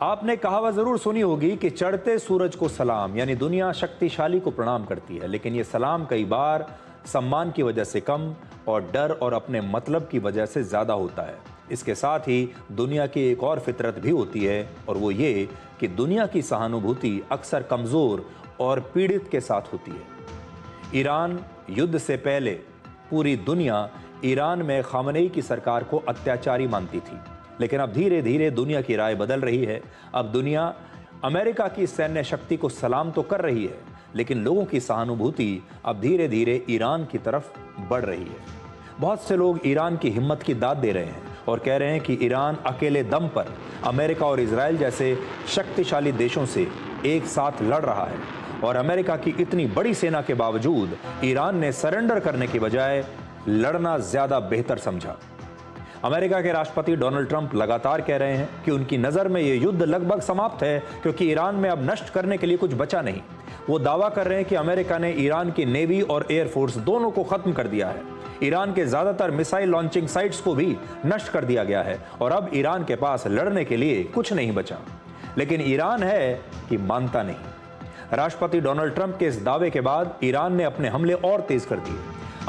आपने कहावत जरूर सुनी होगी कि चढ़ते सूरज को सलाम, यानी दुनिया शक्तिशाली को प्रणाम करती है, लेकिन ये सलाम कई बार सम्मान की वजह से कम और डर और अपने मतलब की वजह से ज्यादा होता है। इसके साथ ही दुनिया की एक और फितरत भी होती है, और वो ये कि दुनिया की सहानुभूति अक्सर कमजोर और पीड़ित के साथ होती है। ईरान युद्ध से पहले पूरी दुनिया ईरान में खामनेई की सरकार को अत्याचारी मानती थी, लेकिन अब धीरे धीरे दुनिया की राय बदल रही है। अब दुनिया अमेरिका की सैन्य शक्ति को सलाम तो कर रही है, लेकिन लोगों की सहानुभूति अब धीरे धीरे ईरान की तरफ बढ़ रही है। बहुत से लोग ईरान की हिम्मत की दाद दे रहे हैं और कह रहे हैं कि ईरान अकेले दम पर अमेरिका और इजराइल जैसे शक्तिशाली देशों से एक साथ लड़ रहा है, और अमेरिका की इतनी बड़ी सेना के बावजूद ईरान ने सरेंडर करने की बजाय लड़ना ज्यादा बेहतर समझा। अमेरिका के राष्ट्रपति डोनाल्ड ट्रंप लगातार कह रहे हैं कि उनकी नज़र में यह युद्ध लगभग समाप्त है, क्योंकि ईरान में अब नष्ट करने के लिए कुछ बचा नहीं। वो दावा कर रहे हैं कि अमेरिका ने ईरान की नेवी और एयरफोर्स दोनों को खत्म कर दिया है। ईरान के ज्यादातर मिसाइल लॉन्चिंग साइट्स को भी नष्ट कर दिया गया है, और अब ईरान के पास लड़ने के लिए कुछ नहीं बचा। लेकिन ईरान है कि मानता नहीं। राष्ट्रपति डोनाल्ड ट्रंप के इस दावे के बाद ईरान ने अपने हमले और तेज कर दिए।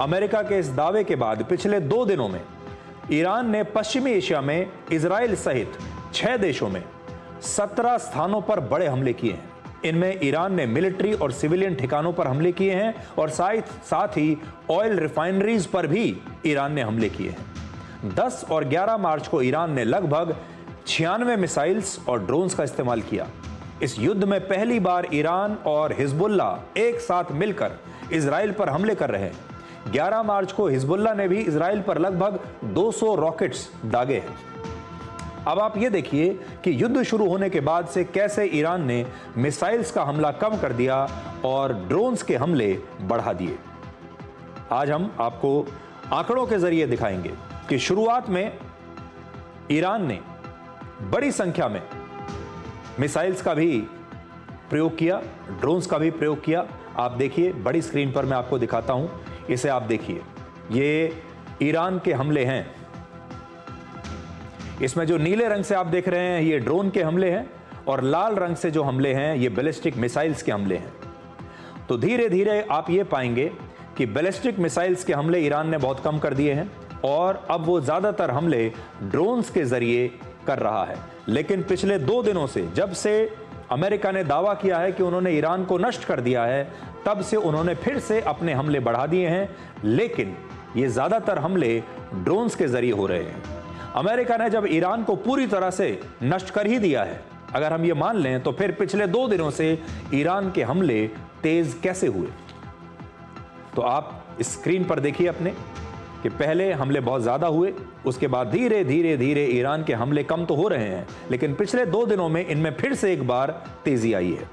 अमेरिका के इस दावे के बाद पिछले 2 दिनों में ईरान ने पश्चिमी एशिया में इजराइल सहित 6 देशों में 17 स्थानों पर बड़े हमले किए हैं। इनमें ईरान ने मिलिट्री और सिविलियन ठिकानों पर हमले किए हैं, और साथ ही ऑयल रिफाइनरीज पर भी ईरान ने हमले किए हैं। 10 और 11 मार्च को ईरान ने लगभग 96 मिसाइल्स और ड्रोन्स का इस्तेमाल किया। इस युद्ध में पहली बार ईरान और हिजबुल्ला एक साथ मिलकर इजराइल पर हमले कर रहे हैं। 11 मार्च को हिजबुल्ला ने भी इजराइल पर लगभग 200 रॉकेट्स दागे हैं। अब आप ये देखिए कि युद्ध शुरू होने के बाद से कैसे ईरान ने मिसाइल्स का हमला कम कर दिया और ड्रोन्स के हमले बढ़ा दिए। आज हम आपको आंकड़ों के जरिए दिखाएंगे कि शुरुआत में ईरान ने बड़ी संख्या में मिसाइल्स का भी प्रयोग किया, ड्रोन्स का भी प्रयोग किया। आप देखिए, बड़ी स्क्रीन पर मैं आपको दिखाता हूं, इसे आप देखिए। ये ईरान के हमले हैं। इसमें जो नीले रंग से आप देख रहे हैं ये ड्रोन के हमले हैं, और लाल रंग से जो हमले हैं ये बैलिस्टिक मिसाइल्स के हमले हैं। तो धीरे धीरे आप ये पाएंगे कि बैलिस्टिक मिसाइल्स के हमले ईरान ने बहुत कम कर दिए हैं, और अब वो ज्यादातर हमले ड्रोन्स के जरिए कर रहा है। लेकिन पिछले 2 दिनों से, जब से अमेरिका ने दावा किया है कि उन्होंने ईरान को नष्ट कर दिया है, तब से उन्होंने फिर से अपने हमले बढ़ा दिए हैं, लेकिन ये ज्यादातर हमले ड्रोन्स के जरिए हो रहे हैं। अमेरिका ने जब ईरान को पूरी तरह से नष्ट कर ही दिया है, अगर हम ये मान लें, तो फिर पिछले 2 दिनों से ईरान के हमले तेज कैसे हुए। तो आप स्क्रीन पर देखिए अपने कि पहले हमले बहुत ज्यादा हुए, उसके बाद धीरे धीरे धीरे ईरान के हमले कम तो हो रहे हैं, लेकिन पिछले 2 दिनों में इनमें फिर से एक बार तेजी आई है।